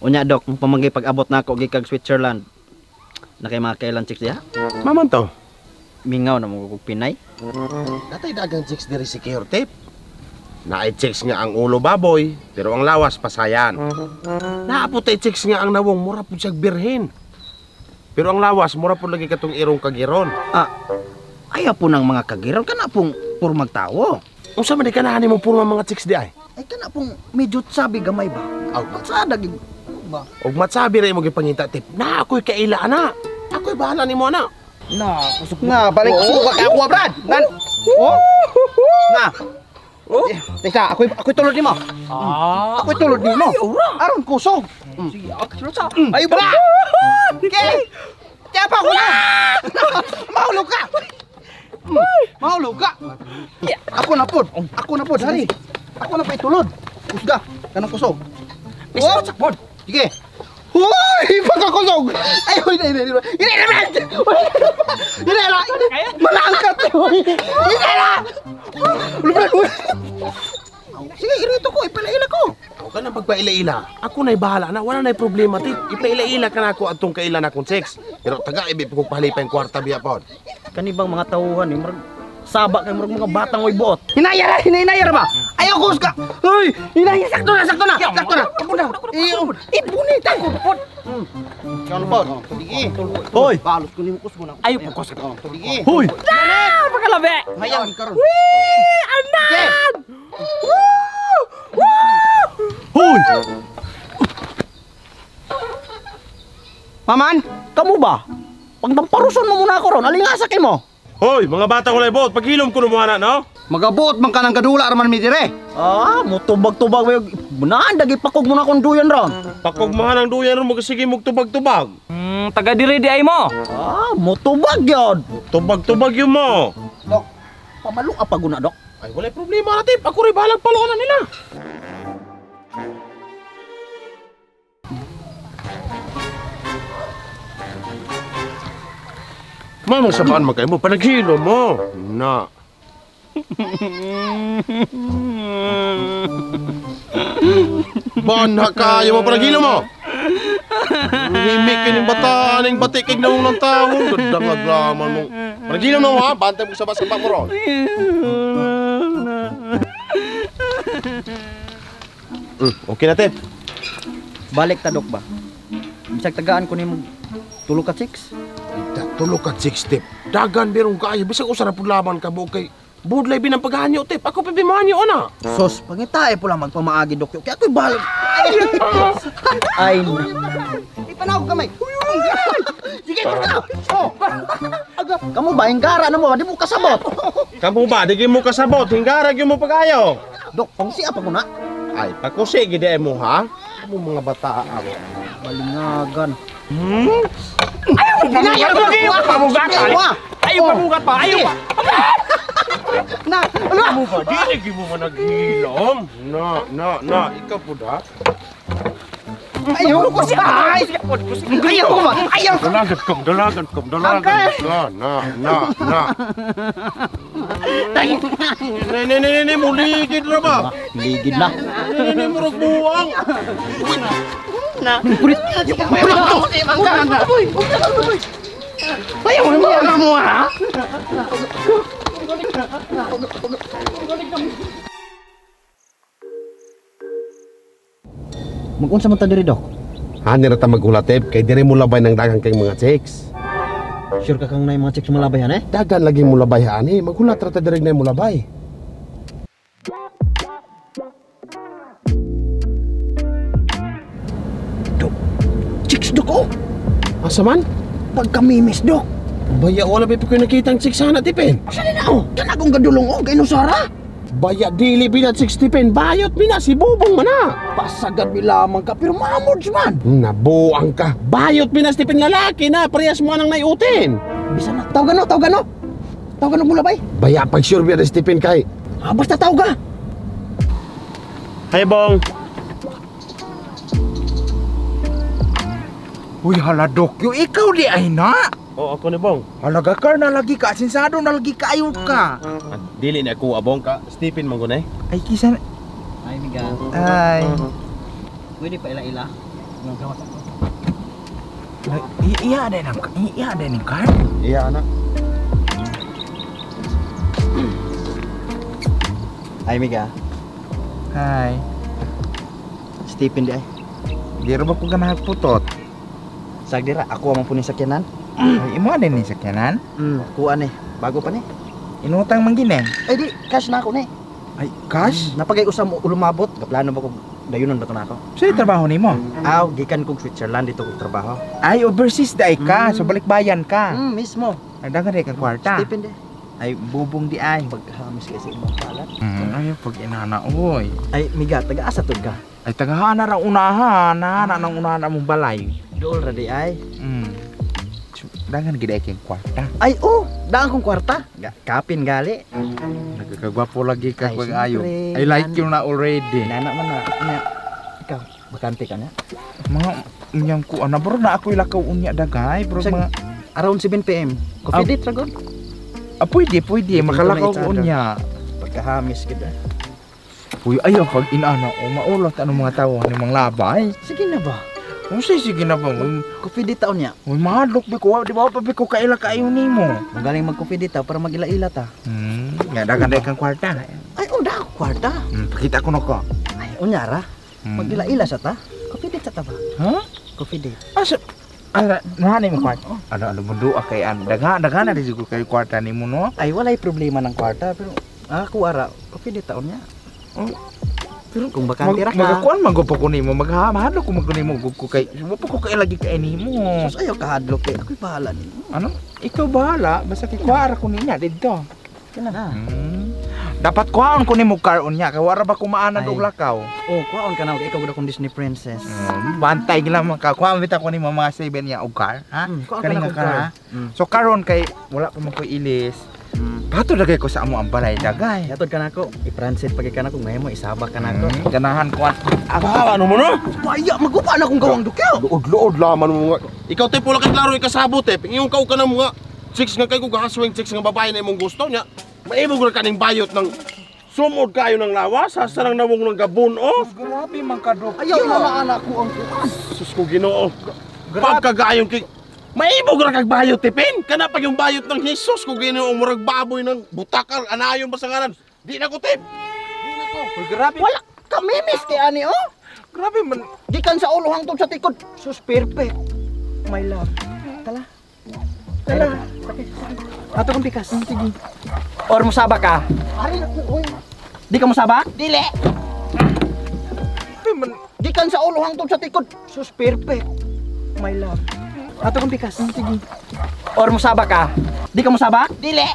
Unya dok, pamanggi pag-abot na ako gikag Switzerland. Na kay mga kailan chicks diha? Maman to. Mingaw na mo kog Pinay. Natay dagang chicks diri si Tip. Naay chicks nga ang ulo baboy, pero ang lawas pasayan. Naaputay chicks nga ang nawong mura pud siyag birhen. Pero ang lawas mura pud lagi katong irong kagiron. Ayaw po ng mga kagiron kana pong puro magtawo. Unsa man di kanahan mo puro mga chicks di ay? Ay kana pong medyo sabi gamay ba? Matsada gid ba? Og matsabi ra imo gipangita Tip. Na ako'y kaila ana. Ako'y bahala nimo ana. Na, kusog na, balik kusog ako Brad. Nan. Oh. Na. Oh. Teka, ako'y tulod nimo. Ako'y tulod nimo. Aron kusog. Sige, ako sa. Ay ba? Okay. Tiapa ko na. Mahulog ka. Mahulog ka. Ako na pod. Ako na pod, hari. Ako na pa itulod. Kusga, kanang kusog. Oh, sakpod. Sige. Hoy, pagkakusog. Ay, hoy, hindi na. Malangkat. Hindi na. Sige, irito ko, ipaila-ila ko. Ako ka nang pagpaila-ila. Ako na'y bahala na, wala na'y problema Tip. Ipaila-ila ka na ako atong kailan akong sex. Pero taga ibi kung palipay ang kwarta biya pod. Kanibang mga tauhan eh, saba kay mga batang way buot. Hinayar ba? Ayaw ko ka. Hoy, hinayar sakto na. Ibunit ako pod. Kano pod? Sige. Hoy, balot ko nimo kus mo na. Ayaw po kus. Sige. Hoy. Pagkalabi. Hayang karon. Anan! Hoy! Maman, kamu ba? Pagdamparuson mo muna ako ron, alingasakin mo. Hoy, mga bata ko laibot, paghilom ko na no? Magabuot man ka ng kadula raman mi dire. Mutubag-tubag mo. Naandagi pakog mo na kung duyan ron. Pakugmahan ang duyan ron, sige magtubag-tubag. Taga diri di ay mo. Mutubag yun. Tubag-tubag yun mo. Dok, pamalo ka pa guna, Dok. Ay, wala problema natin. Ako rin bahalang paluan nila. Mamang sabaan magkayo mo, panaghilo mo. Na. Banha kayo mo, panaghilo mo. Himik ka ng bata, aning batikig na unang taon. Gandang aglaman mo. Panaghilo mo ha, bantay mo sa basa-basa mo ron. Okay na, Tip. Balik ta, Dok ba? Bisag tagaan ko nimo tulog ka chicks. Tulog ka, chicks, Tip. Dagan birong kayo. Bisag usara po laban ka mo kay budlay binang paghanyo, Tip. Ako pipimanyo, ana. Sos, pangitae po lang magpamaagi, Dok. Kaya ako'y balik. Ay, ipanawag kamay. Sige, basta. Kamu ba, hinggara na mo, di mo kasabot. Kamu ba, di mo kasabot. Hinggarag yung mo pag-ayaw. Dok, pangsi apa ko na? Ay, pakusi, gide mo, ha? Kamu mga bata, ako. Balingagan. Ayaw pamugat pa. Ayaw pamugat pa. Ayaw pa. Na, Kamu ba, di lagi mo man naghilom? Na, ikaw po da. ayaw ko siya. Ayaw ko ba? Ayaw ko. Dalagan kom. Na. Ne, muligid na ba? Ligid na. Ne, murag buwang. Kulit. Ayaw mo ha? Mag-unsa man ta diri, Dok? Hani ra ta magulatib kay diri mo labay ng dagang kay mga chicks. Sure ka kang nay mga chicks malabayan eh? Dagan lagi mo labay ani, magulat ra ta diri na mo labay. Dok. Chicks, Dok oh. Asa man? Pagkamimis, Dok. Baya wala ba ko nakita ang chicks sana tipin? Asa na oh? Kanagong gadulong oh, kay Nusara. Baya dili binat 60 pen, bayot bina si Bubong mana. Pasagad mi lamang ka pero mamods man. Nabuang ka. Bayot bina si pen nga laki na, parehas mo nang naiutin. Bisa na. Taw gano. Taw gano mula bay. Baya pag sure biya si pen kay. Basta taw ga. Hay Bong. Uy, hala Dokyo, ikaw di ay na. Oh, ako ni Bong. Halaga ka na lagi ka, sinsado na lagi kayo ka. Dili na ako abong ka. Stephen manggunay. Ay, kisa na. Ay, miga. Ay. Pwede pa ila-ila. Iya ada nih kan? Iya, anak. Ay, Miga. Hai. Stephen di ay. Di ba ko ganahan putot? Sagdira, ako ang punin sakyanan. Ay, imo ada nih sakyanan? Kuan eh. Bago pa ni. Inutang man gini. Ay, di. Cash na ako ni. Ay, cash? Napagay usam ulumabot. Kaplano ba ko dayunon ba to na ako? Sa'yo trabaho nimo? Aw, gikan kong Switzerland dito kong trabaho. Ay, overseas dai ka. So balikbayan ka. Mismo. Nagdagan di kang kwarta. Stephen di. Ay, bubong di ay. Paghamis kasi imong palat. Ay, pag inana, oy. Ay, Miga, taga-asa to ka? Ay, tagahana ra unahan. Nahana ng unahan mong balay. Dool ra di ay. Dangan gid ay kang kwarta. Ay, daan kong kwarta. Kapin gali. Nagkakagwapo lagi ka Ay, pag ayo. siyempre, I like you na already. Nana man na. Nya. Ikaw, bakante ka na? Mga unyang ko ana bro na ako ilakaw unya dagay bro Sa- mga Around 7 PM. Coffee date ra gud. pwede makalakaw Ito na ko unya. Pagkahamis kita. Uy ayo pag inana o maulot ano mga tawo ni mga labay. Sige na ba? Sige na ba? Coffee date taon niya. Uy mahadlok bi ko di ba pa bi ko kaila kaayo nimo. Magaling mag-coffee date para magila-ila ta. Nga dagan day kang kwarta. Ay, da ako kwarta. Pakita ko nako. Ay, unyara. Magila-ila sa ta. Coffee date sa ta ba? Ha? Coffee date. Asa nani mo kwarta? Ano mundo kay an dagan na di siguro kay kwarta nimo no. Ay, walay problema ng kwarta pero ako ara, coffee date taon niya. Pero kung bakante ra ka. Magakuan magopo ko nimo maghahadlok ko magkunimo ko kay mo ko kay lagi kay nimo. Sus ayaw ka hadlok kay ako'y bahala nimo. Ano? Ikaw bahala basta kay kuara ko niya dito. Kana na. Dapat kuhaon ko nimo karon niya kay wara ba kumaanan Ay. og lakaw. Kuwaon ka na kay ikaw gud akong Disney princess. Bantay gila man ka kuhaon bitaw ko nimo mga 7 niya og car, ha? Kuwaon ka Kaning na ka. Ha? So karon kay wala pa man ko ilis. Pato dagay ko sa amo ang balay dagay. Yatod ka na ako. I-transit pagi ka na ako. Ngayon mo isabak ka na ako. Ganahan ko. Ano mo no? Paya, magupa na akong gawang dukyaw. Luod-luod laman mo nga. Ikaw te pula kay klaro ikasabot eh. Ingong kau ka na mga chicks nga kay ko gahaswing chicks nga babae na imong gusto niya. Maibog ra kaning bayot ng sumod kayo ng lawas, hasta nang nawong ng gabon oh. Grabe man ka dok. Ayaw na anak ko ang kuan. Sus ko Ginoo. Pagkagayon kay maibog ra kag bayot tipin. Kana pag yung bayot ng Hesus ko Ginoo murag baboy ng butakal anayon ba sa ngalan. Di na ko tip. Di na ko. Grabe. Wala ka mimis kay ani oh. Grabe man. Gikan sa ulo hangtod sa tikod. Sus perfect. My love. Tala. Tala. Ato kong pikas. Sige. Or musabak ka? Ari na ko oy. Di ka musabak? Dili. Grabe man. Gikan sa ulo hangtod sa tikod. Sus perfect. My love. Ato kong pikas. Sige. Or musabak ka? Di ka musabak? Dili.